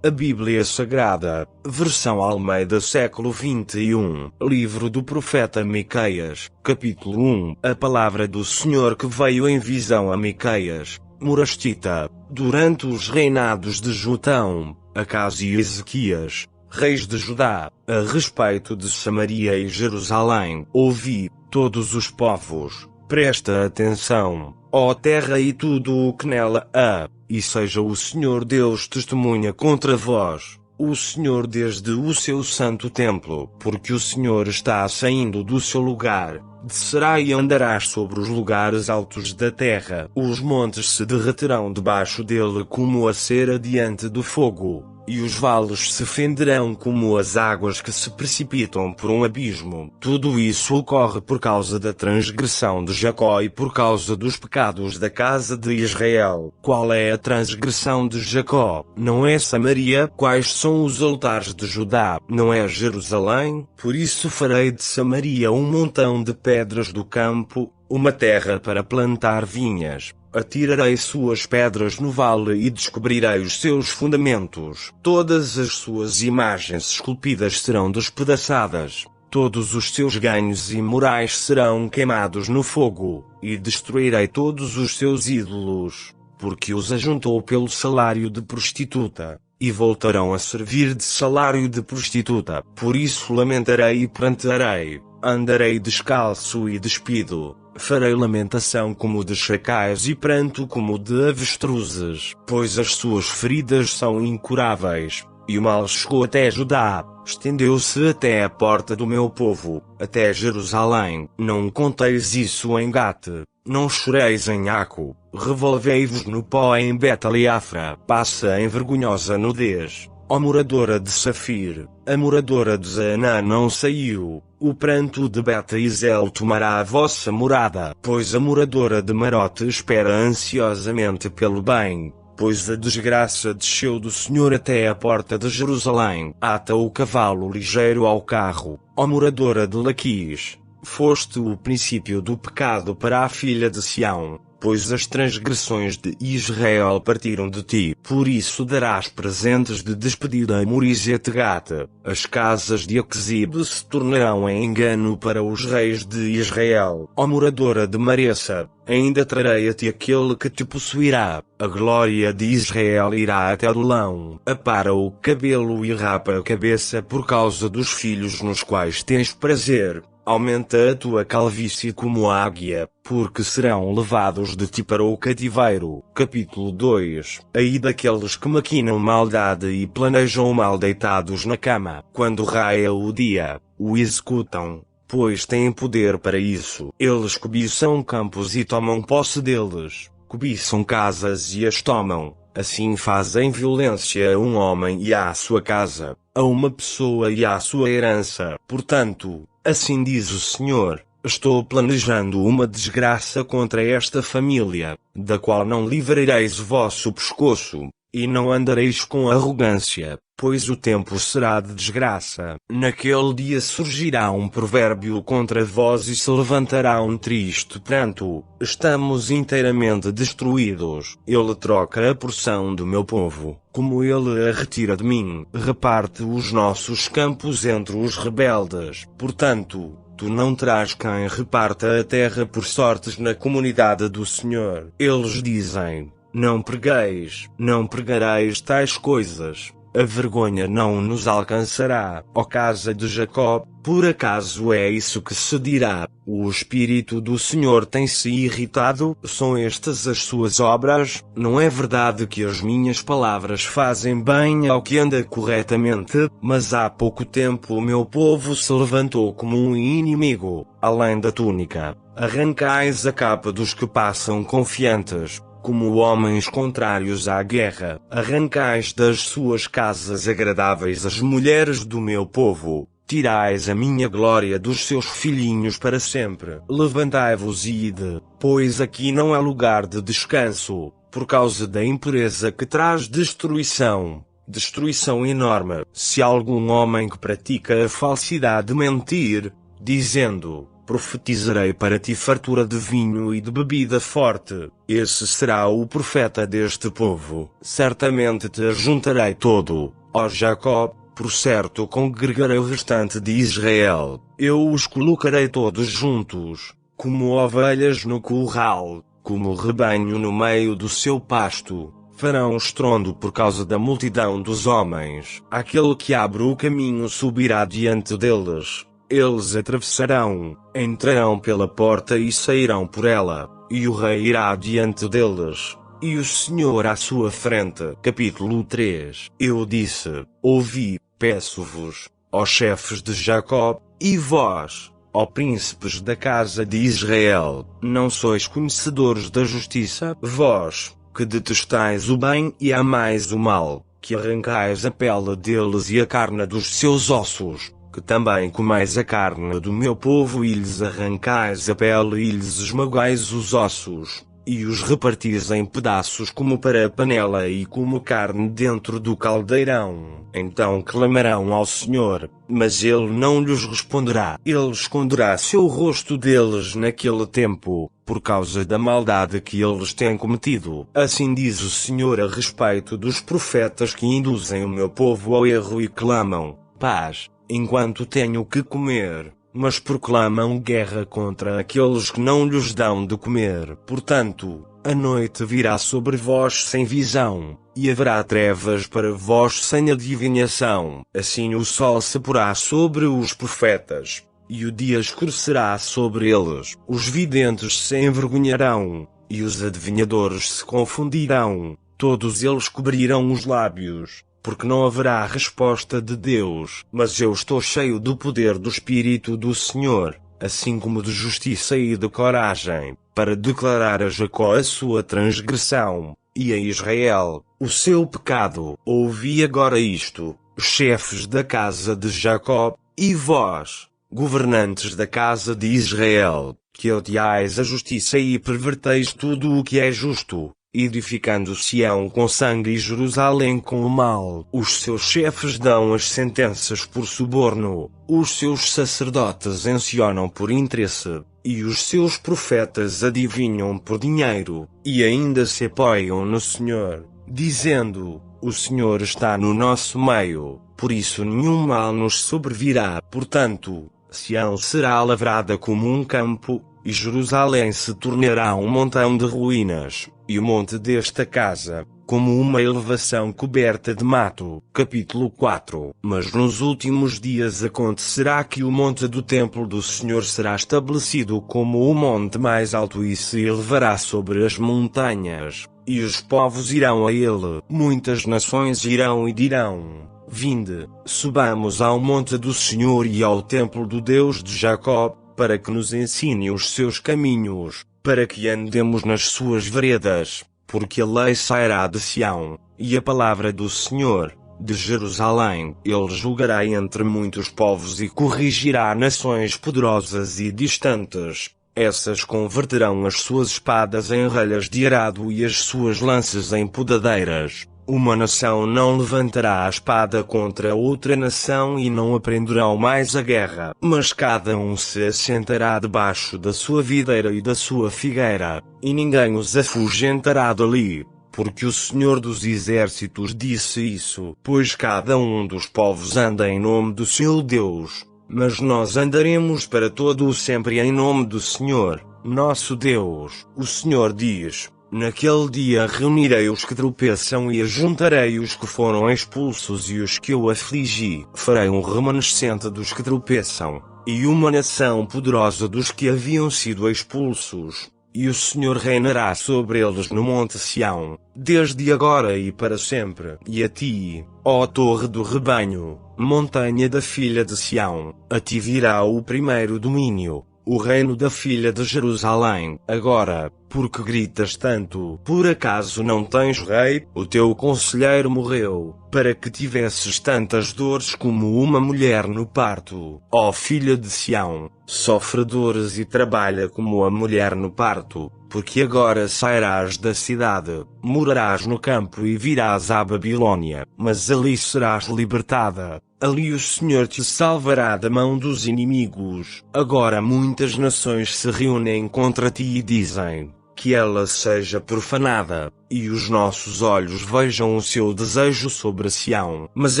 A Bíblia Sagrada, versão Almeida século XXI, livro do profeta Miqueias, capítulo 1. A palavra do Senhor que veio em visão a Miqueias, morastita, durante os reinados de Jotão, Acás e Ezequias, reis de Judá, a respeito de Samaria e Jerusalém. Ouvi, todos os povos, presta atenção, ó terra e tudo o que nela há, e seja o Senhor Deus testemunha contra vós, o Senhor desde o seu santo templo, porque o Senhor está saindo do seu lugar, descerá e andará sobre os lugares altos da terra. Os montes se derreterão debaixo dele como a cera diante do fogo, e os vales se fenderão como as águas que se precipitam por um abismo. Tudo isso ocorre por causa da transgressão de Jacó e por causa dos pecados da casa de Israel. Qual é a transgressão de Jacó? Não é Samaria? Quais são os altares de Judá? Não é Jerusalém? Por isso farei de Samaria um montão de pedras do campo, uma terra para plantar vinhas. Atirarei suas pedras no vale e descobrirei os seus fundamentos. Todas as suas imagens esculpidas serão despedaçadas. Todos os seus ganhos imorais serão queimados no fogo, e destruirei todos os seus ídolos, porque os ajuntou pelo salário de prostituta, e voltarão a servir de salário de prostituta. Por isso lamentarei e prantearei, andarei descalço e despido. Farei lamentação como de chacais e pranto como de avestruzes, pois as suas feridas são incuráveis, e o mal chegou até Judá, estendeu-se até a porta do meu povo, até Jerusalém. Não conteis isso em Gate, não choreis em Aco, revolvei-vos no pó em Betaliafra. Passa em vergonhosa nudez, ó moradora de Safir, a moradora de Zaaná não saiu. O pranto de Bet-Ezel tomará a vossa morada, pois a moradora de Marote espera ansiosamente pelo bem, pois a desgraça desceu do Senhor até a porta de Jerusalém. Ata o cavalo ligeiro ao carro, ó moradora de Laquis, foste o princípio do pecado para a filha de Sião, pois as transgressões de Israel partiram de ti. Por isso darás presentes de despedida a Morizet-Gate. As casas de Aquzib se tornarão em engano para os reis de Israel. Ó moradora de Maressa, ainda trarei a ti aquele que te possuirá. A glória de Israel irá até Adulão. Apara o cabelo e rapa a cabeça por causa dos filhos nos quais tens prazer. Aumenta a tua calvície como a águia, porque serão levados de ti para o cativeiro. Capítulo 2. Ai daqueles que maquinam maldade e planejam o mal deitados na cama. Quando raia o dia, o executam, pois têm poder para isso. Eles cobiçam campos e tomam posse deles. Cobiçam casas e as tomam. Assim fazem violência a um homem e à sua casa, a uma pessoa e à sua herança. Portanto, assim diz o Senhor, estou planejando uma desgraça contra esta família, da qual não livrareis o vosso pescoço, e não andareis com arrogância, pois o tempo será de desgraça. Naquele dia surgirá um provérbio contra vós e se levantará um triste pranto. Estamos inteiramente destruídos. Ele troca a porção do meu povo, como ele a retira de mim. Reparte os nossos campos entre os rebeldes. Portanto, tu não terás quem reparta a terra por sortes na comunidade do Senhor. Eles dizem, não pregueis, não pregareis tais coisas. A vergonha não nos alcançará, ó casa de Jacó. Por acaso é isso que se dirá? O Espírito do Senhor tem-se irritado? São estas as suas obras? Não é verdade que as minhas palavras fazem bem ao que anda corretamente? Mas há pouco tempo o meu povo se levantou como um inimigo. Além da túnica, arrancais a capa dos que passam confiantes. Como homens contrários à guerra, arrancais das suas casas agradáveis as mulheres do meu povo, tirais a minha glória dos seus filhinhos para sempre. Levantai-vos e ide, pois aqui não há lugar de descanso, por causa da impureza que traz destruição, destruição enorme. Se algum homem que pratica a falsidade mentir, dizendo, Profetizarei para ti fartura de vinho e de bebida forte. Esse será o profeta deste povo. Certamente te ajuntarei todo, ó Jacó, por certo congregarei o restante de Israel. Eu os colocarei todos juntos, como ovelhas no curral, como rebanho no meio do seu pasto. Farão estrondo por causa da multidão dos homens. Aquele que abre o caminho subirá diante deles. Eles atravessarão, entrarão pela porta e sairão por ela, e o rei irá diante deles, e o Senhor à sua frente. Capítulo 3. Eu disse: ouvi, peço-vos, ó chefes de Jacó, e vós, ó príncipes da casa de Israel, não sois conhecedores da justiça? Vós, que detestais o bem e amais o mal, que arrancais a pele deles e a carne dos seus ossos, que também comais a carne do meu povo e lhes arrancais a pele e lhes esmagais os ossos, e os repartis em pedaços como para a panela e como carne dentro do caldeirão. Então clamarão ao Senhor, mas Ele não lhes responderá. Ele esconderá seu rosto deles naquele tempo, por causa da maldade que eles têm cometido. Assim diz o Senhor a respeito dos profetas que induzem o meu povo ao erro e clamam paz, enquanto tenho que comer, mas proclamam guerra contra aqueles que não lhes dão de comer. Portanto, a noite virá sobre vós sem visão, e haverá trevas para vós sem adivinhação. Assim o sol se porá sobre os profetas, e o dia escurecerá sobre eles. Os videntes se envergonharão, e os adivinhadores se confundirão. Todos eles cobrirão os lábios, porque não haverá resposta de Deus. Mas eu estou cheio do poder do Espírito do Senhor, assim como de justiça e de coragem, para declarar a Jacó a sua transgressão, e a Israel o seu pecado. Ouvi agora isto, chefes da casa de Jacó, e vós, governantes da casa de Israel, que odiais a justiça e perverteis tudo o que é justo, edificando Sião com sangue e Jerusalém com o mal. Os seus chefes dão as sentenças por suborno, os seus sacerdotes encionam por interesse, e os seus profetas adivinham por dinheiro, e ainda se apoiam no Senhor, dizendo: o Senhor está no nosso meio, por isso nenhum mal nos sobrevirá. Portanto, Sião será lavrada como um campo, e Jerusalém se tornará um montão de ruínas, e o monte desta casa, como uma elevação coberta de mato. Capítulo 4. Mas nos últimos dias acontecerá que o monte do templo do Senhor será estabelecido como o monte mais alto e se elevará sobre as montanhas, e os povos irão a ele. Muitas nações irão e dirão: vinde, subamos ao monte do Senhor e ao templo do Deus de Jacó, para que nos ensine os seus caminhos, para que andemos nas suas veredas, porque a lei sairá de Sião, e a palavra do Senhor, de Jerusalém. Ele julgará entre muitos povos e corrigirá nações poderosas e distantes. Essas converterão as suas espadas em ralhas de arado e as suas lanças em podadeiras. Uma nação não levantará a espada contra outra nação e não aprenderão mais a guerra. Mas cada um se assentará debaixo da sua videira e da sua figueira, e ninguém os afugentará dali, porque o Senhor dos Exércitos disse isso. Pois cada um dos povos anda em nome do seu Deus, mas nós andaremos para todo o sempre em nome do Senhor, nosso Deus. O Senhor diz: naquele dia reunirei os que tropeçam e ajuntarei os que foram expulsos e os que eu afligi. Farei um remanescente dos que tropeçam, e uma nação poderosa dos que haviam sido expulsos. E o Senhor reinará sobre eles no monte Sião, desde agora e para sempre. E a ti, ó torre do rebanho, montanha da filha de Sião, a ti virá o primeiro domínio, o reino da filha de Jerusalém. Agora, Porque gritas tanto? Por acaso não tens rei? O teu conselheiro morreu, para que tivesses tantas dores como uma mulher no parto. Ó filha de Sião, sofre dores e trabalha como a mulher no parto, porque agora sairás da cidade, morarás no campo e virás à Babilônia, mas ali serás libertada. Ali o Senhor te salvará da mão dos inimigos. Agora muitas nações se reúnem contra ti e dizem que ela seja profanada, e os nossos olhos vejam o seu desejo sobre Sião. Mas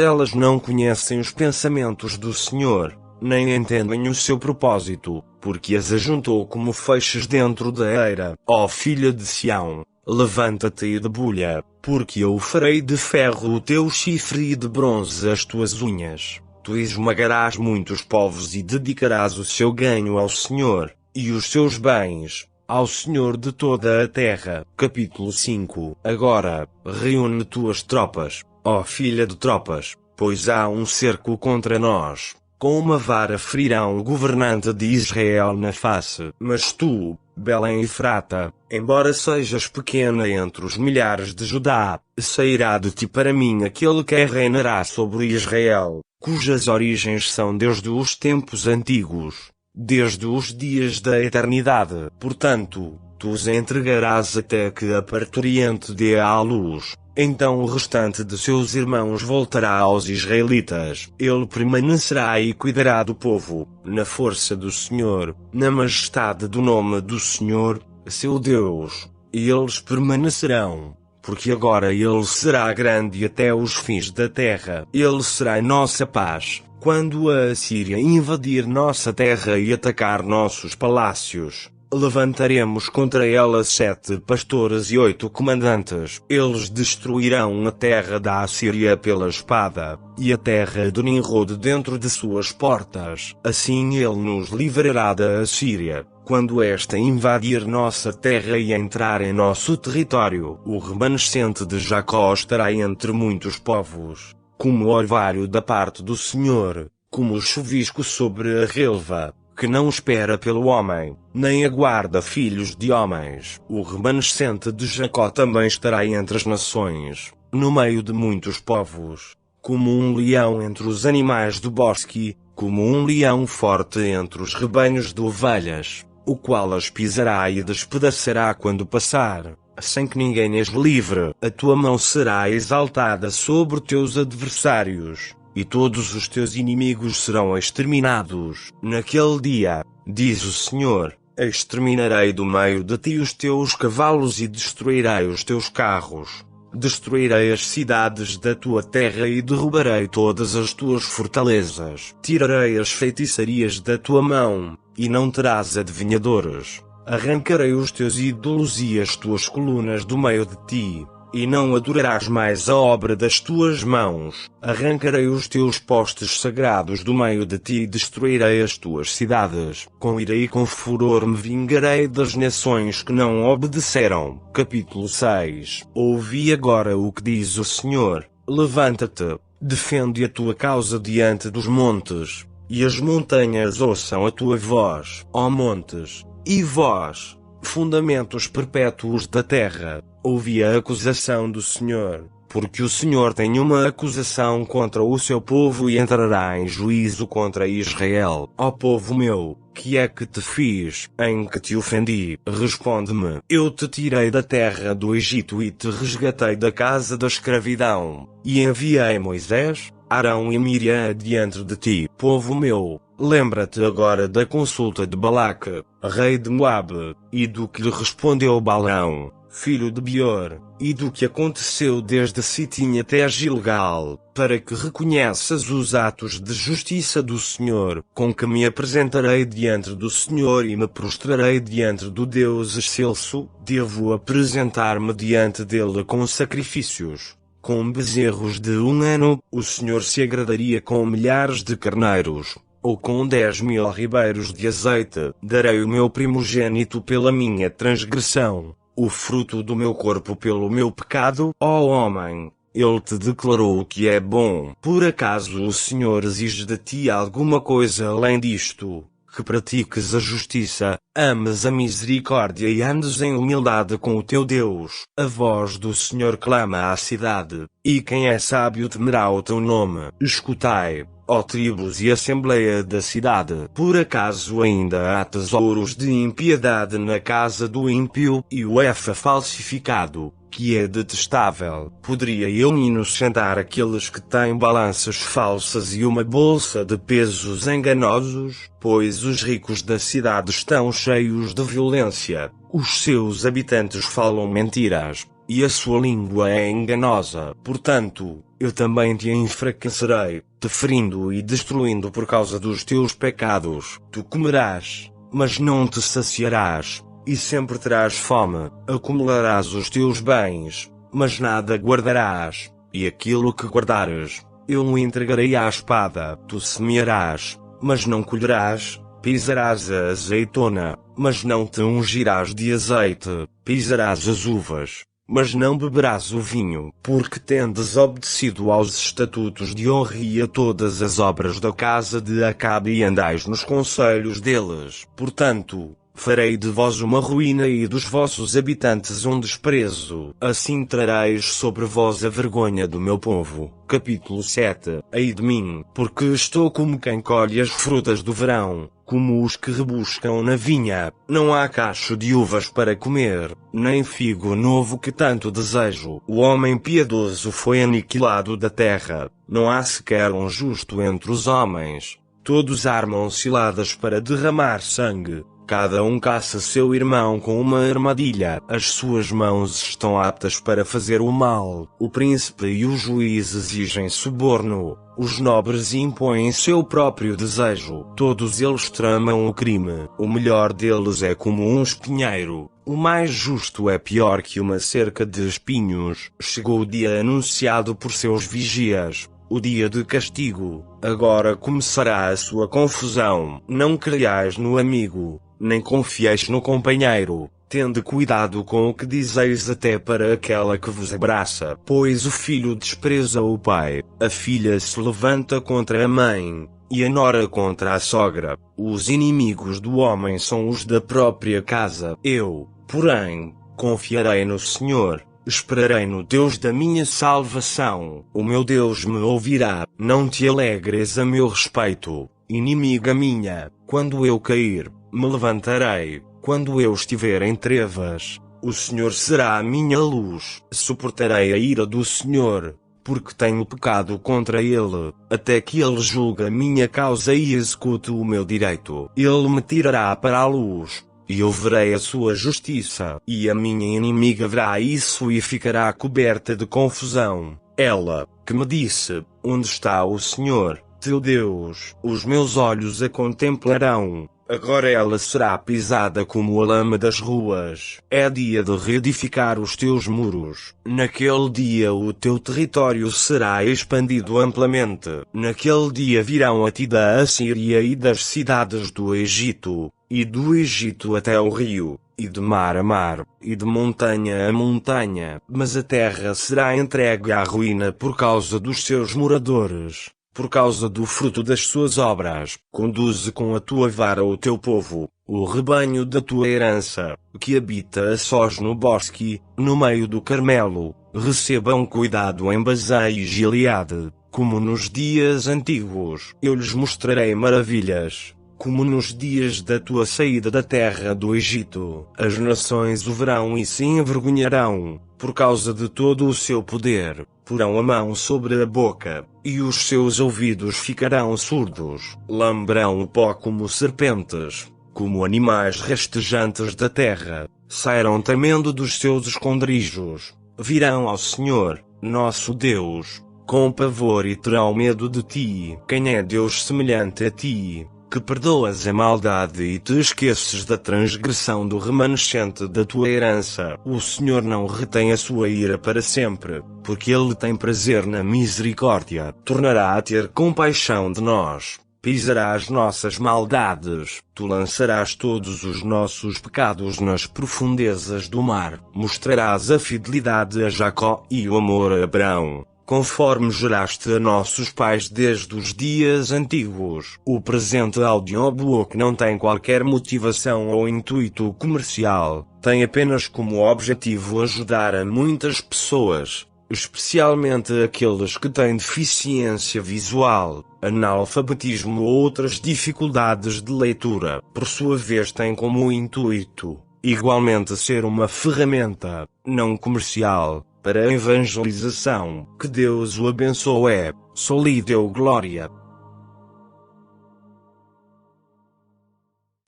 elas não conhecem os pensamentos do Senhor, nem entendem o seu propósito, porque as ajuntou como feixes dentro da eira. Ó filha de Sião, levanta-te e debulha, porque eu farei de ferro o teu chifre e de bronze as tuas unhas. Tu esmagarás muitos povos e dedicarás o seu ganho ao Senhor, e os seus bens ao Senhor de toda a terra. Capítulo 5. Agora, reúne tuas tropas, ó filha de tropas, pois há um cerco contra nós. Com uma vara ferirão o governante de Israel na face. Mas tu, Belém Efrata, embora sejas pequena entre os milhares de Judá, sairá de ti para mim aquele que reinará sobre Israel, cujas origens são desde os tempos antigos, desde os dias da eternidade. Portanto, tu os entregarás até que a parturiente dê à luz. Então o restante de seus irmãos voltará aos israelitas. Ele permanecerá e cuidará do povo, na força do Senhor, na majestade do nome do Senhor, seu Deus. E eles permanecerão, porque agora ele será grande até os fins da terra. Ele será nossa paz. Quando a Assíria invadir nossa terra e atacar nossos palácios, levantaremos contra ela 7 pastores e 8 comandantes. Eles destruirão a terra da Assíria pela espada, e a terra de Nimrod dentro de suas portas. Assim ele nos livrará da Assíria, quando esta invadir nossa terra e entrar em nosso território. O remanescente de Jacó estará entre muitos povos, como o orvalho da parte do Senhor, como o chuvisco sobre a relva, que não espera pelo homem, nem aguarda filhos de homens. O remanescente de Jacó também estará entre as nações, no meio de muitos povos, como um leão entre os animais do bosque, como um leão forte entre os rebanhos de ovelhas, o qual as pisará e despedaçará quando passar, sem que ninguém as livre. A tua mão será exaltada sobre teus adversários, e todos os teus inimigos serão exterminados. Naquele dia, diz o Senhor, exterminarei do meio de ti os teus cavalos e destruirei os teus carros. Destruirei as cidades da tua terra e derrubarei todas as tuas fortalezas. Tirarei as feitiçarias da tua mão, e não terás adivinhadores. Arrancarei os teus ídolos e as tuas colunas do meio de ti, e não adorarás mais a obra das tuas mãos. Arrancarei os teus postes sagrados do meio de ti e destruirei as tuas cidades. Com ira e com furor me vingarei das nações que não obedeceram. Capítulo 6. Ouvi agora o que diz o Senhor. Levanta-te, defende a tua causa diante dos montes, e as montanhas ouçam a tua voz. Ó montes, e vós, fundamentos perpétuos da terra, ouvi a acusação do Senhor, porque o Senhor tem uma acusação contra o seu povo e entrará em juízo contra Israel. Ó povo meu, que é que te fiz, em que te ofendi? Responde-me. Eu te tirei da terra do Egito e te resgatei da casa da escravidão, e enviei Moisés, Arão e Miriam diante de ti. Povo meu, lembra-te agora da consulta de Balaque, rei de Moabe, e do que lhe respondeu Balaão, filho de Beor, e do que aconteceu desde Sitim até Gilgal, para que reconheças os atos de justiça do Senhor, com que me apresentarei diante do Senhor e me prostrarei diante do Deus excelso. Devo apresentar-me diante dele com sacrifícios, com bezerros de 1 ano. O Senhor se agradaria com milhares de carneiros, ou com 10.000 ribeiros de azeite. Darei o meu primogênito pela minha transgressão, o fruto do meu corpo pelo meu pecado. Ó homem, ele te declarou o que é bom. Por acaso o Senhor exige de ti alguma coisa além disto, que pratiques a justiça, ames a misericórdia e andes em humildade com o teu Deus. A voz do Senhor clama à cidade, e quem é sábio temerá o teu nome. Escutai, ó tribos e assembleia da cidade. Por acaso ainda há tesouros de impiedade na casa do ímpio, e o efa falsificado, que é detestável. Poderia eu inocentar aqueles que têm balanças falsas e uma bolsa de pesos enganosos? Pois os ricos da cidade estão cheios de violência, os seus habitantes falam mentiras, e a sua língua é enganosa. Portanto, eu também te enfraquecerei, te ferindo e destruindo por causa dos teus pecados. Tu comerás, mas não te saciarás, e sempre terás fome. Acumularás os teus bens, mas nada guardarás, e aquilo que guardares, eu o entregarei à espada. Tu semearás, mas não colherás, pisarás a azeitona, mas não te ungirás de azeite, pisarás as uvas, mas não beberás o vinho, porque tendes obedecido aos estatutos de honra e a todas as obras da casa de Acabe e andais nos conselhos deles. Portanto, farei de vós uma ruína e dos vossos habitantes um desprezo. Assim trareis sobre vós a vergonha do meu povo. Capítulo 7. Ai de mim, porque estou como quem colhe as frutas do verão, como os que rebuscam na vinha. Não há cacho de uvas para comer, nem figo novo que tanto desejo. O homem piedoso foi aniquilado da terra. Não há sequer um justo entre os homens. Todos armam ciladas para derramar sangue. Cada um caça seu irmão com uma armadilha. As suas mãos estão aptas para fazer o mal. O príncipe e o juiz exigem suborno. Os nobres impõem seu próprio desejo. Todos eles tramam o crime. O melhor deles é como um espinheiro. O mais justo é pior que uma cerca de espinhos. Chegou o dia anunciado por seus vigias, o dia de castigo. Agora começará a sua confusão. Não creiais no amigo, nem confieis no companheiro. Tende cuidado com o que dizeis até para aquela que vos abraça. Pois o filho despreza o pai, a filha se levanta contra a mãe, e a nora contra a sogra. Os inimigos do homem são os da própria casa. Eu, porém, confiarei no Senhor. Esperarei no Deus da minha salvação. O meu Deus me ouvirá. Não te alegres a meu respeito, inimiga minha. Quando eu cair, me levantarei. Quando eu estiver em trevas, o Senhor será a minha luz. Suportarei a ira do Senhor, porque tenho pecado contra Ele, até que Ele julgue a minha causa e execute o meu direito. Ele me tirará para a luz, e eu verei a sua justiça. E a minha inimiga verá isso e ficará coberta de confusão. Ela, que me disse: onde está o Senhor, teu Deus? Os meus olhos a contemplarão. Agora ela será pisada como a lama das ruas. É dia de reedificar os teus muros. Naquele dia o teu território será expandido amplamente. Naquele dia virão a ti da Assíria e das cidades do Egito, e do Egito até o rio, e de mar a mar, e de montanha a montanha. Mas a terra será entregue à ruína por causa dos seus moradores, por causa do fruto das suas obras. Conduze com a tua vara o teu povo, o rebanho da tua herança, que habita a sós no bosque, no meio do Carmelo. Recebam cuidado em Bazã e Gileade, como nos dias antigos. Eu lhes mostrarei maravilhas, como nos dias da tua saída da terra do Egito. As nações o verão e se envergonharão, por causa de todo o seu poder. Porão a mão sobre a boca, e os seus ouvidos ficarão surdos. Lamberão o pó como serpentes, como animais rastejantes da terra. Sairão tremendo dos seus esconderijos. Virão ao Senhor, nosso Deus, com pavor e terão medo de ti. Quem é Deus semelhante a ti, que perdoas a maldade e te esqueces da transgressão do remanescente da tua herança? O Senhor não retém a sua ira para sempre, porque Ele tem prazer na misericórdia. Tornará a ter compaixão de nós. Pisará as nossas maldades. Tu lançarás todos os nossos pecados nas profundezas do mar. Mostrarás a fidelidade a Jacó e o amor a Abraão. conforme juraste a nossos pais desde os dias antigos. O presente audiobook não tem qualquer motivação ou intuito comercial, tem apenas como objetivo ajudar a muitas pessoas, especialmente aqueles que têm deficiência visual, analfabetismo ou outras dificuldades de leitura. Por sua vez, tem como intuito, igualmente, ser uma ferramenta, não comercial, para a evangelização. Que Deus o abençoe. Só lhe deu glória.